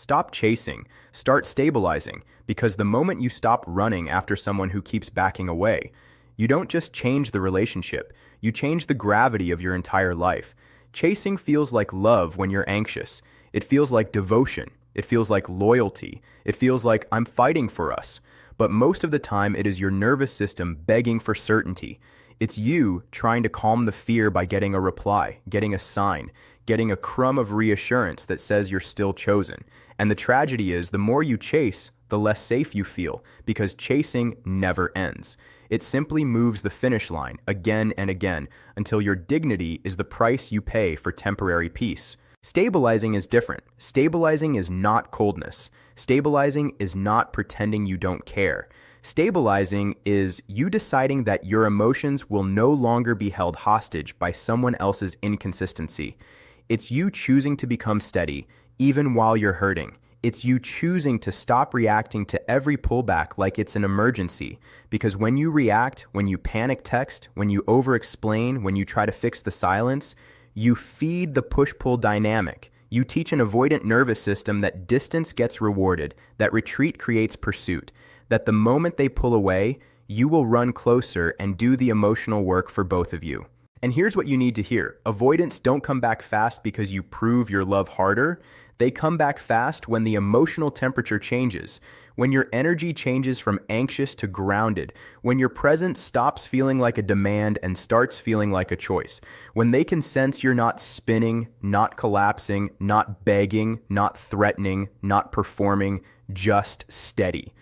Stop chasing, start stabilizing, because the moment you stop running after someone who keeps backing away, you don't just change the relationship, you change the gravity of your entire life. Chasing feels like love when you're anxious. It feels like devotion. It feels like loyalty. It feels like I'm fighting for us. But most of the time, it is your nervous system begging for certainty. It's you trying to calm the fear by getting a reply, getting a sign, getting a crumb of reassurance that says you're still chosen. And the tragedy is, the more you chase, the less safe you feel, because chasing never ends. It simply moves the finish line again and again until your dignity is the price you pay for temporary peace. Stabilizing is different. Stabilizing is not coldness. Stabilizing is not pretending you don't care. Stabilizing is you deciding that your emotions will no longer be held hostage by someone else's inconsistency. It's you choosing to become steady, even while you're hurting. It's you choosing to stop reacting to every pullback like it's an emergency. Because when you react, when you panic text, when you over-explain, when you try to fix the silence, you feed the push-pull dynamic. You teach an avoidant nervous system that distance gets rewarded, that retreat creates pursuit, that the moment they pull away, you will run closer and do the emotional work for both of you. And here's what you need to hear. Avoidants don't come back fast because you prove your love harder. They come back fast when the emotional temperature changes, when your energy changes from anxious to grounded, when your presence stops feeling like a demand and starts feeling like a choice, when they can sense you're not spinning, not collapsing, not begging, not threatening, not performing, just steady.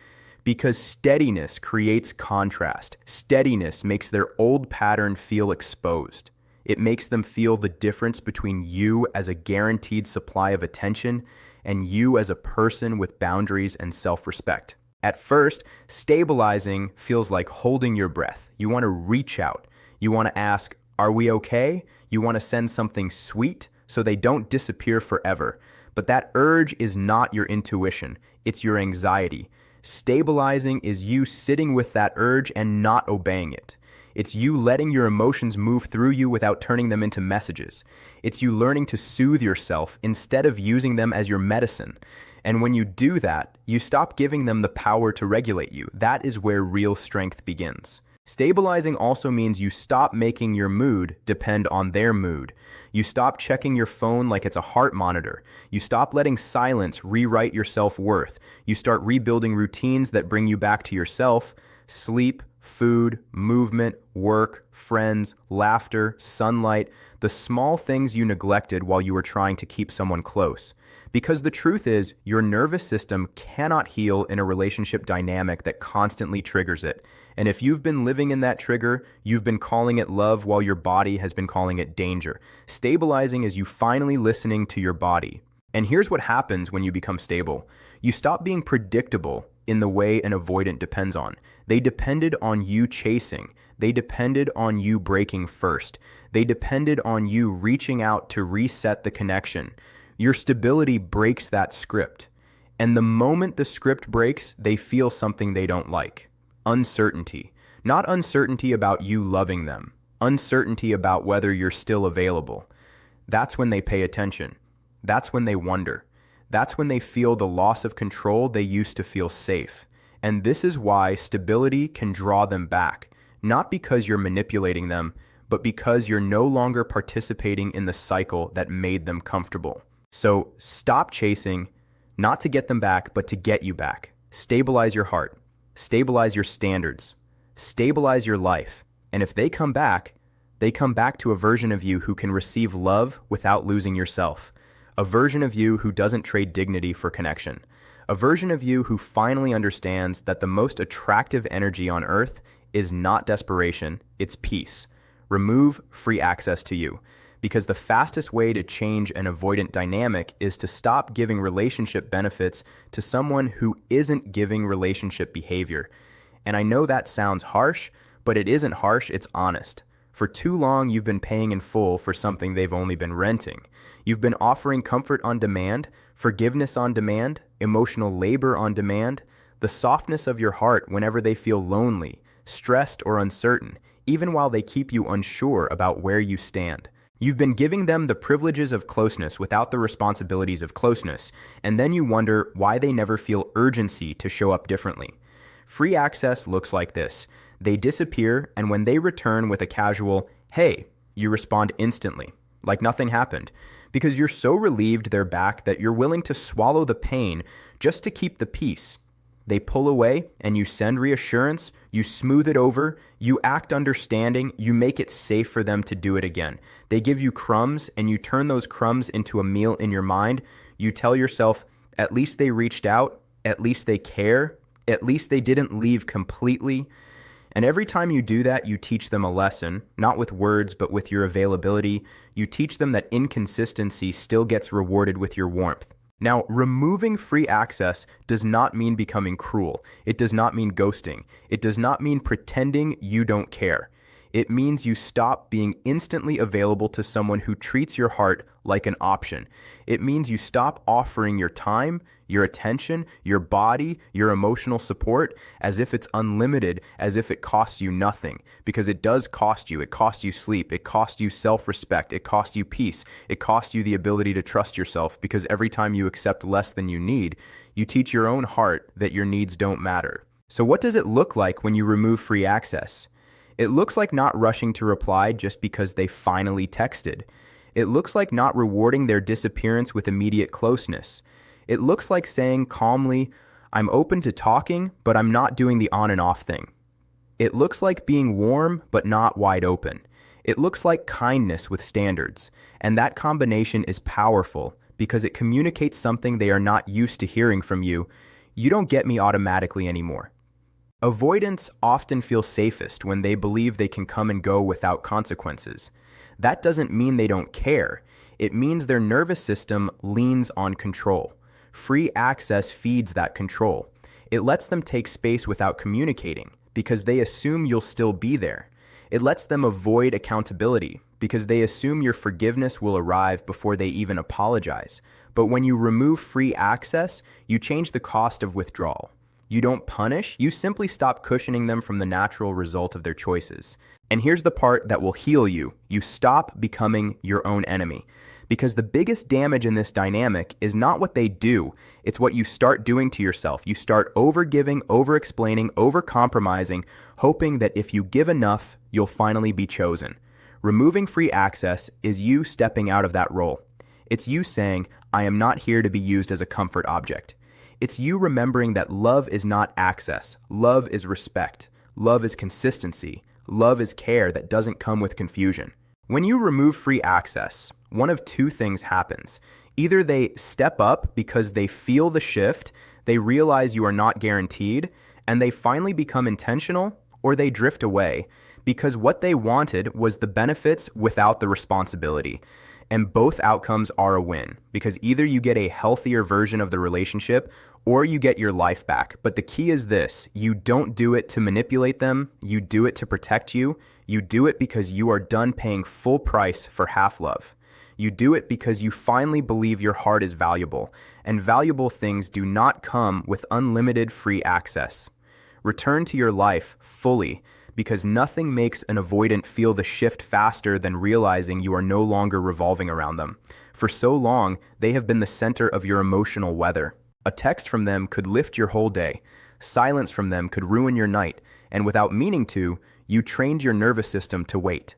Because steadiness creates contrast. Steadiness makes their old pattern feel exposed. It makes them feel the difference between you as a guaranteed supply of attention and you as a person with boundaries and self-respect. At first, stabilizing feels like holding your breath. You want to reach out. You want to ask, are we okay? You want to send something sweet so they don't disappear forever. But that urge is not your intuition. It's your anxiety. Stabilizing is you sitting with that urge and not obeying it. It's you letting your emotions move through you without turning them into messages. It's you learning to soothe yourself instead of using them as your medicine. And when you do that, you stop giving them the power to regulate you. That is where real strength begins. Stabilizing also means you stop making your mood depend on their mood. You stop checking your phone like it's a heart monitor. You stop letting silence rewrite your self-worth. You start rebuilding routines that bring you back to yourself: sleep, food, movement, work, friends, laughter, sunlight, the small things you neglected while you were trying to keep someone close. Because the truth is, your nervous system cannot heal in a relationship dynamic that constantly triggers it. And if you've been living in that trigger, you've been calling it love while your body has been calling it danger. Stabilizing is you finally listening to your body. And here's what happens when you become stable. You stop being predictable in the way an avoidant depends on. They depended on you chasing. They depended on you breaking first. They depended on you reaching out to reset the connection. Your stability breaks that script. And the moment the script breaks, they feel something they don't like. Uncertainty. Not uncertainty about you loving them. Uncertainty about whether you're still available. That's when they pay attention. That's when they wonder. That's when they feel the loss of control they used to feel safe. And this is why stability can draw them back. Not because you're manipulating them, but because you're no longer participating in the cycle that made them comfortable. So stop chasing, not to get them back, but to get you back. Stabilize your heart. Stabilize your standards. Stabilize your life. And if they come back to a version of you who can receive love without losing yourself. A version of you who doesn't trade dignity for connection. A version of you who finally understands that the most attractive energy on earth is not desperation, it's peace. Remove free access to you. Because the fastest way to change an avoidant dynamic is to stop giving relationship benefits to someone who isn't giving relationship behavior. And I know that sounds harsh, but it isn't harsh, it's honest. For too long, you've been paying in full for something they've only been renting. You've been offering comfort on demand, forgiveness on demand, emotional labor on demand, the softness of your heart whenever they feel lonely, stressed, or uncertain, even while they keep you unsure about where you stand. You've been giving them the privileges of closeness without the responsibilities of closeness, and then you wonder why they never feel urgency to show up differently. Free access looks like this. They disappear, and when they return with a casual, "Hey," you respond instantly, like nothing happened, because you're so relieved they're back that you're willing to swallow the pain just to keep the peace. They pull away, and you send reassurance, you smooth it over, you act understanding, you make it safe for them to do it again. They give you crumbs, and you turn those crumbs into a meal in your mind. You tell yourself, at least they reached out, at least they care, at least they didn't leave completely. And every time you do that, you teach them a lesson, not with words, but with your availability. You teach them that inconsistency still gets rewarded with your warmth. Now, removing free access does not mean becoming cruel. It does not mean ghosting. It does not mean pretending you don't care. It means you stop being instantly available to someone who treats your heart like an option. It means you stop offering your time, your attention, your body, your emotional support as if it's unlimited, as if it costs you nothing. Because it does cost you. It costs you sleep. It costs you self-respect. It costs you peace. It costs you the ability to trust yourself, because every time you accept less than you need, you teach your own heart that your needs don't matter. So what does it look like when you remove free access? It looks like not rushing to reply just because they finally texted. It looks like not rewarding their disappearance with immediate closeness. It looks like saying calmly, "I'm open to talking, but I'm not doing the on and off thing." It looks like being warm, but not wide open. It looks like kindness with standards. And that combination is powerful because it communicates something they are not used to hearing from you. You don't get me automatically anymore. Avoidants often feel safest when they believe they can come and go without consequences. That doesn't mean they don't care. It means their nervous system leans on control. Free access feeds that control. It lets them take space without communicating because they assume you'll still be there. It lets them avoid accountability because they assume your forgiveness will arrive before they even apologize. But when you remove free access, you change the cost of withdrawal. You don't punish, you simply stop cushioning them from the natural result of their choices. And here's the part that will heal you. You stop becoming your own enemy. Because the biggest damage in this dynamic is not what they do, it's what you start doing to yourself. You start over-giving, over-explaining, over-compromising, hoping that if you give enough, you'll finally be chosen. Removing free access is you stepping out of that role. It's you saying, "I am not here to be used as a comfort object." It's you remembering that love is not access. Love is respect. Love is consistency. Love is care that doesn't come with confusion. When you remove free access, one of two things happens. Either they step up because they feel the shift, they realize you are not guaranteed, and they finally become intentional, or they drift away because what they wanted was the benefits without the responsibility. And both outcomes are a win because either you get a healthier version of the relationship or you get your life back. But the key is this: you don't do it to manipulate them. You do it to protect you. You do it because you are done paying full price for half love. You do it because you finally believe your heart is valuable, and valuable things do not come with unlimited free access. Return to your life fully, because nothing makes an avoidant feel the shift faster than realizing you are no longer revolving around them. For so long, they have been the center of your emotional weather. A text from them could lift your whole day. Silence from them could ruin your night. And without meaning to, you trained your nervous system to wait,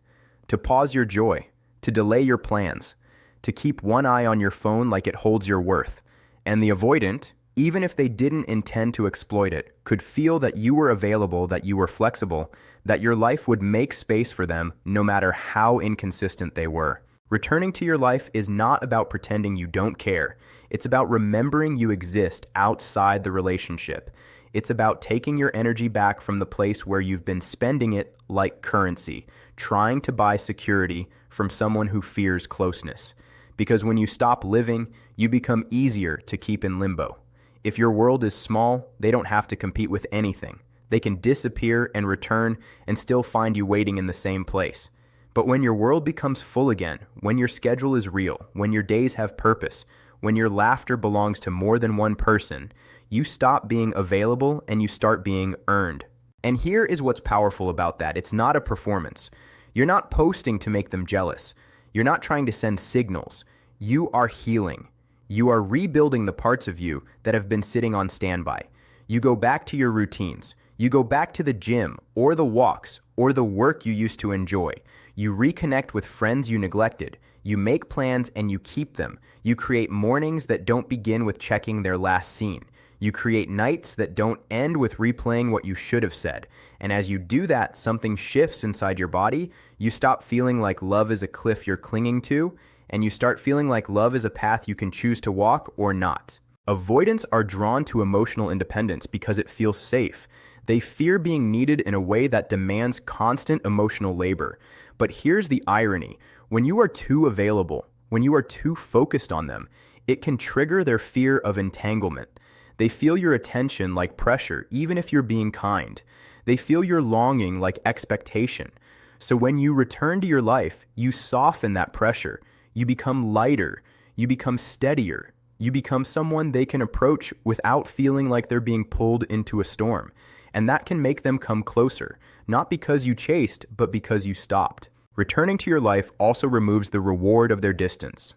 to pause your joy, to delay your plans, to keep one eye on your phone like it holds your worth. And the avoidant, even if they didn't intend to exploit it, could feel that you were available, that you were flexible, that your life would make space for them no matter how inconsistent they were. Returning to your life is not about pretending you don't care. It's about remembering you exist outside the relationship. It's about taking your energy back from the place where you've been spending it like currency, trying to buy security from someone who fears closeness. Because when you stop living, you become easier to keep in limbo. If your world is small, they don't have to compete with anything. They can disappear and return and still find you waiting in the same place. But when your world becomes full again, when your schedule is real, when your days have purpose, when your laughter belongs to more than one person, you stop being available and you start being earned. And here is what's powerful about that. It's not a performance. You're not posting to make them jealous. You're not trying to send signals. You are healing. You are rebuilding the parts of you that have been sitting on standby. You go back to your routines. You go back to the gym or the walks or the work you used to enjoy. You reconnect with friends you neglected. You make plans and you keep them. You create mornings that don't begin with checking their last scene. You create nights that don't end with replaying what you should have said. And as you do that, something shifts inside your body. You stop feeling like love is a cliff you're clinging to, and you start feeling like love is a path you can choose to walk or not. Avoidants are drawn to emotional independence because it feels safe. They fear being needed in a way that demands constant emotional labor. But here's the irony. When you are too available, when you are too focused on them, it can trigger their fear of entanglement. They feel your attention like pressure, even if you're being kind. They feel your longing like expectation. So when you return to your life, you soften that pressure. You become lighter. You become steadier. You become someone they can approach without feeling like they're being pulled into a storm. And that can make them come closer, not because you chased, but because you stopped. Returning to your life also removes the reward of their distance.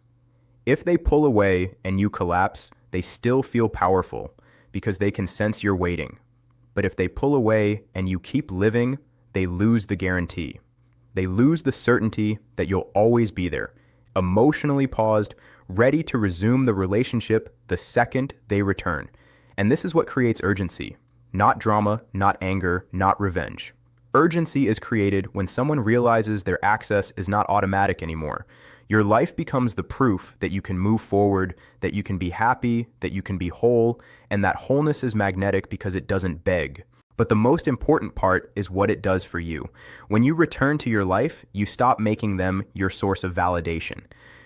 If they pull away and you collapse, they still feel powerful because they can sense you're waiting. But if they pull away and you keep living, they lose the guarantee. They lose the certainty that you'll always be there, emotionally paused, ready to resume the relationship the second they return. And this is what creates urgency. Not drama, not anger, not revenge. Urgency is created when someone realizes their access is not automatic anymore. Your life becomes the proof that you can move forward, that you can be happy, that you can be whole, and that wholeness is magnetic because it doesn't beg. But the most important part is what it does for you. When you return to your life, you stop making them your source of validation.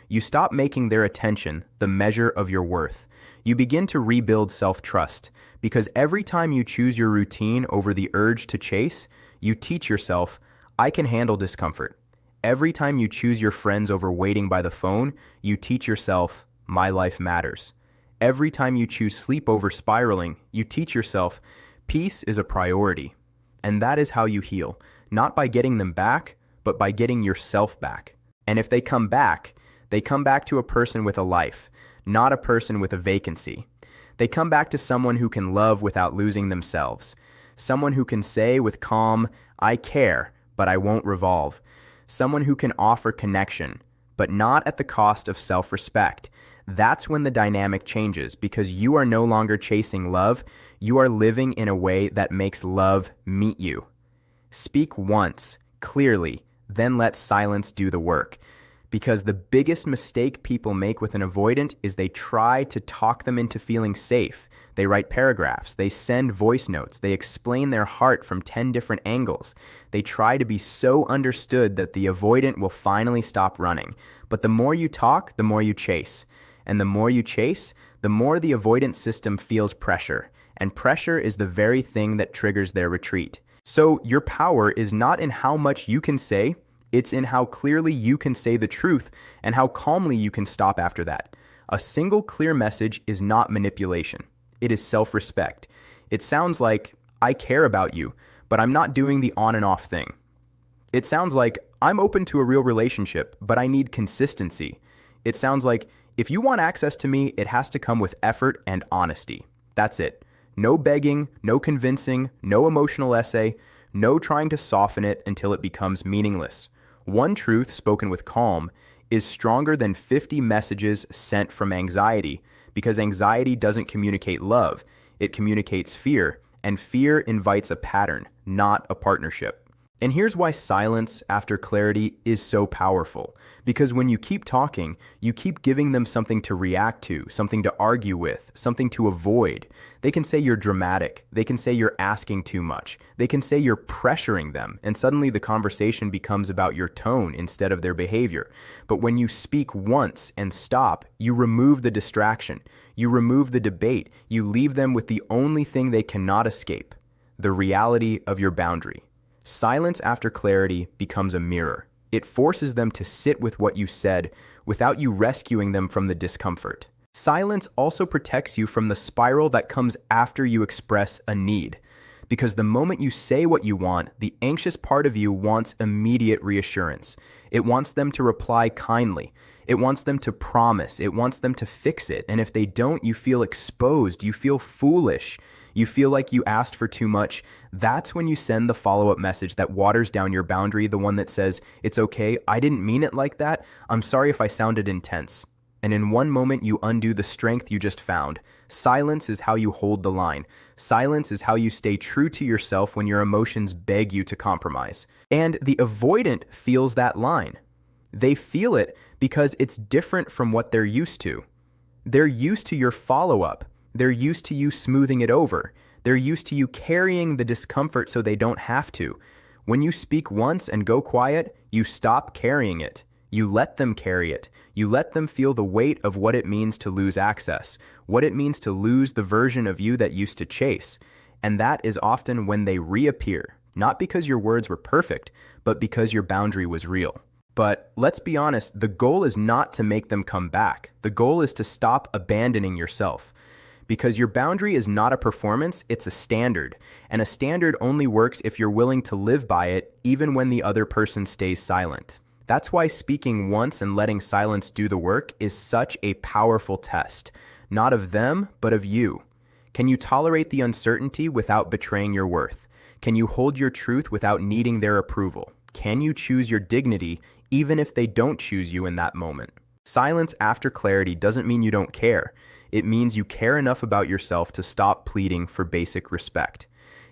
You stop making their attention the measure of your worth. You begin to rebuild self-trust, because every time you choose your routine over the urge to chase, you teach yourself, I can handle discomfort. Every time you choose your friends over waiting by the phone, you teach yourself, my life matters. Every time you choose sleep over spiraling, you teach yourself, peace is a priority. And that is how you heal, not by getting them back, but by getting yourself back. And if they come back to a person with a life, not a person with a vacancy. They come back to someone who can love without losing themselves. Someone who can say with calm, I care, but I won't revolve. Someone who can offer connection, but not at the cost of self-respect. That's when the dynamic changes, because you are no longer chasing love. You are living in a way that makes love meet you. Speak once, clearly, then let silence do the work. Because the biggest mistake people make with an avoidant is they try to talk them into feeling safe. They write paragraphs, they send voice notes, they explain their heart from 10 different angles. They try to be so understood that the avoidant will finally stop running. But the more you talk, the more you chase. And the more you chase, the more the avoidant system feels pressure. And pressure is the very thing that triggers their retreat. So your power is not in how much you can say, it's in how clearly you can say the truth and how calmly you can stop after that. A single clear message is not manipulation. It is self-respect. It sounds like, I care about you, but I'm not doing the on and off thing. It sounds like, I'm open to a real relationship, but I need consistency. It sounds like, if you want access to me, it has to come with effort and honesty. That's it. No begging, no convincing, no emotional essay, no trying to soften it until it becomes meaningless. One truth spoken with calm is stronger than 50 messages sent from anxiety, because anxiety doesn't communicate love, it communicates fear, and fear invites a pattern, not a partnership. And here's why silence after clarity is so powerful. Because when you keep talking, you keep giving them something to react to, something to argue with, something to avoid. They can say you're dramatic. They can say you're asking too much. They can say you're pressuring them. And suddenly the conversation becomes about your tone instead of their behavior. But when you speak once and stop, you remove the distraction. You remove the debate. You leave them with the only thing they cannot escape, the reality of your boundary. Silence after clarity becomes a mirror. It forces them to sit with what you said without you rescuing them from the discomfort. Silence also protects you from the spiral that comes after you express a need. Because the moment you say what you want, the anxious part of you wants immediate reassurance. It wants them to reply kindly. It wants them to promise. It wants them to fix it. And if they don't, you feel exposed. You feel foolish. You feel like you asked for too much. That's when you send the follow-up message that waters down your boundary, the one that says, "It's okay, I didn't mean it like that. I'm sorry if I sounded intense." And in one moment, you undo the strength you just found. Silence is how you hold the line. Silence is how you stay true to yourself when your emotions beg you to compromise. And the avoidant feels that line. They feel it because it's different from what they're used to. They're used to your follow-up. They're used to you smoothing it over. They're used to you carrying the discomfort so they don't have to. When you speak once and go quiet, you stop carrying it. You let them carry it. You let them feel the weight of what it means to lose access, what it means to lose the version of you that used to chase. And that is often when they reappear, not because your words were perfect, but because your boundary was real. But let's be honest, the goal is not to make them come back. The goal is to stop abandoning yourself. Because your boundary is not a performance, it's a standard. And a standard only works if you're willing to live by it, even when the other person stays silent. That's why speaking once and letting silence do the work is such a powerful test, not of them, but of you. Can you tolerate the uncertainty without betraying your worth? Can you hold your truth without needing their approval? Can you choose your dignity even if they don't choose you in that moment? Silence after clarity doesn't mean you don't care. It means you care enough about yourself to stop pleading for basic respect.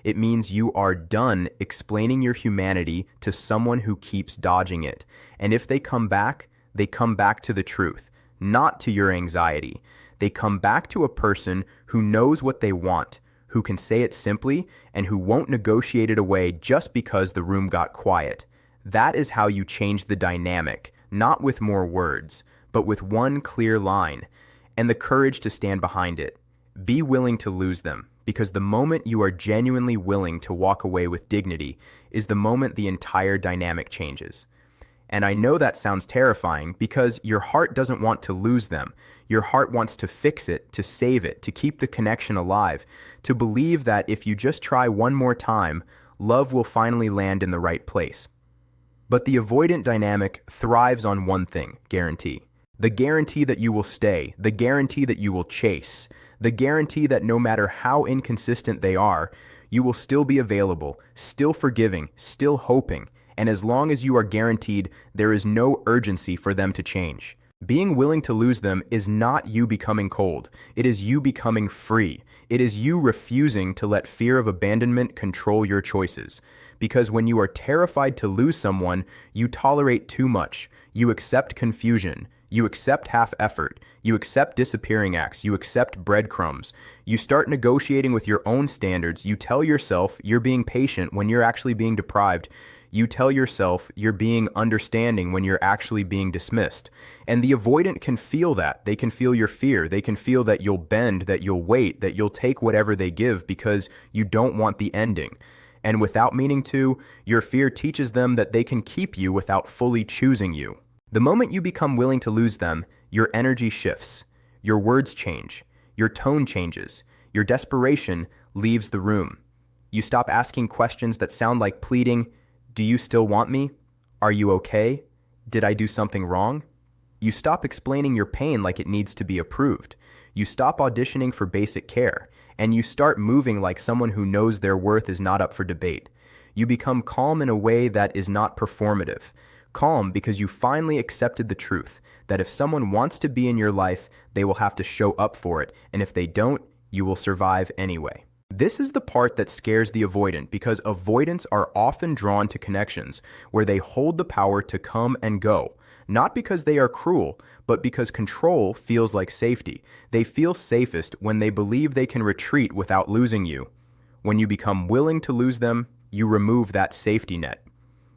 It means you are done explaining your humanity to someone who keeps dodging it. And if they come back to the truth, not to your anxiety. They come back to a person who knows what they want, who can say it simply, and who won't negotiate it away just because the room got quiet. That is how you change the dynamic, not with more words, but with one clear line, and the courage to stand behind it. Be willing to lose them. Because the moment you are genuinely willing to walk away with dignity is the moment the entire dynamic changes. And I know that sounds terrifying because your heart doesn't want to lose them. Your heart wants to fix it, to save it, to keep the connection alive, to believe that if you just try one more time, love will finally land in the right place. But the avoidant dynamic thrives on one thing, guarantee. The guarantee that you will stay, the guarantee that you will chase, the guarantee that no matter how inconsistent they are, you will still be available, still forgiving, still hoping, and as long as you are guaranteed, there is no urgency for them to change. Being willing to lose them is not you becoming cold. It is you becoming free. It is you refusing to let fear of abandonment control your choices. Because when you are terrified to lose someone, you tolerate too much. You accept confusion. You accept half effort. You accept disappearing acts. You accept breadcrumbs. You start negotiating with your own standards. You tell yourself you're being patient when you're actually being deprived. You tell yourself you're being understanding when you're actually being dismissed. And the avoidant can feel that. They can feel your fear. They can feel that you'll bend, that you'll wait, that you'll take whatever they give because you don't want the ending. And without meaning to, your fear teaches them that they can keep you without fully choosing you. The moment you become willing to lose them, your energy shifts, your words change, your tone changes, your desperation leaves the room. You stop asking questions that sound like pleading. Do you still want me? Are you okay? Did I do something wrong? You stop explaining your pain like it needs to be approved. You stop auditioning for basic care, and you start moving like someone who knows their worth is not up for debate. You become calm in a way that is not performative. Calm because you finally accepted the truth that if someone wants to be in your life, they will have to show up for it, and if they don't, you will survive anyway. This is the part that scares the avoidant because avoidants are often drawn to connections where they hold the power to come and go, not because they are cruel, but because control feels like safety. They feel safest when they believe they can retreat without losing you. When you become willing to lose them, you remove that safety net.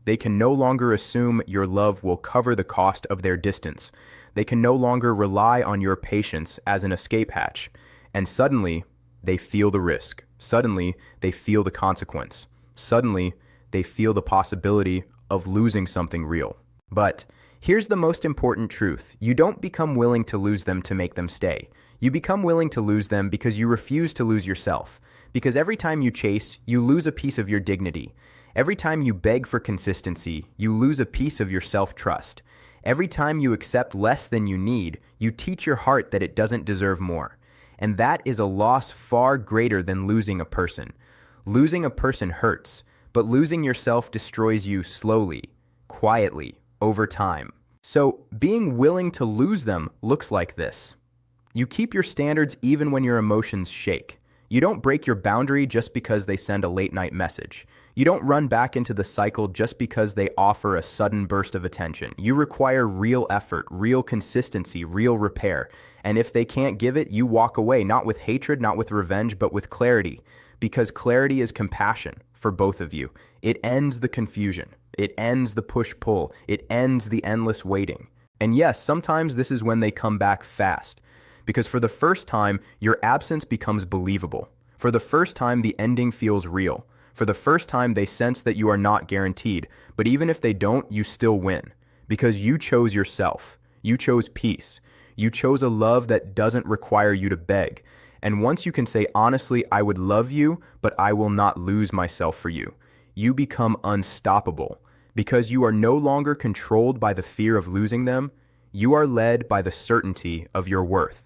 They can no longer assume your love will cover the cost of their distance. They can no longer rely on your patience as an escape hatch. And suddenly, they feel the risk. Suddenly, they feel the consequence. Suddenly, they feel the possibility of losing something real. But Here's the most important truth. You don't become willing to lose them to make them stay. You become willing to lose them because you refuse to lose yourself. Because every time you chase, you lose a piece of your dignity. Every time you beg for consistency, you lose a piece of your self-trust. Every time you accept less than you need, you teach your heart that it doesn't deserve more. And that is a loss far greater than losing a person. Losing a person hurts, but losing yourself destroys you slowly, quietly, over time. So, being willing to lose them looks like this. You keep your standards even when your emotions shake. You don't break your boundary just because they send a late-night message. You don't run back into the cycle just because they offer a sudden burst of attention. You require real effort, real consistency, real repair. And if they can't give it, you walk away, not with hatred, not with revenge, but with clarity. Because clarity is compassion for both of you. It ends the confusion. It ends the push-pull. It ends the endless waiting. And yes, sometimes this is when they come back fast. Because for the first time, your absence becomes believable. For the first time, the ending feels real. For the first time, they sense that you are not guaranteed. But even if they don't, you still win. Because you chose yourself. You chose peace. You chose a love that doesn't require you to beg. And once you can say, honestly, I would love you, but I will not lose myself for you, you become unstoppable. Because you are no longer controlled by the fear of losing them. You are led by the certainty of your worth.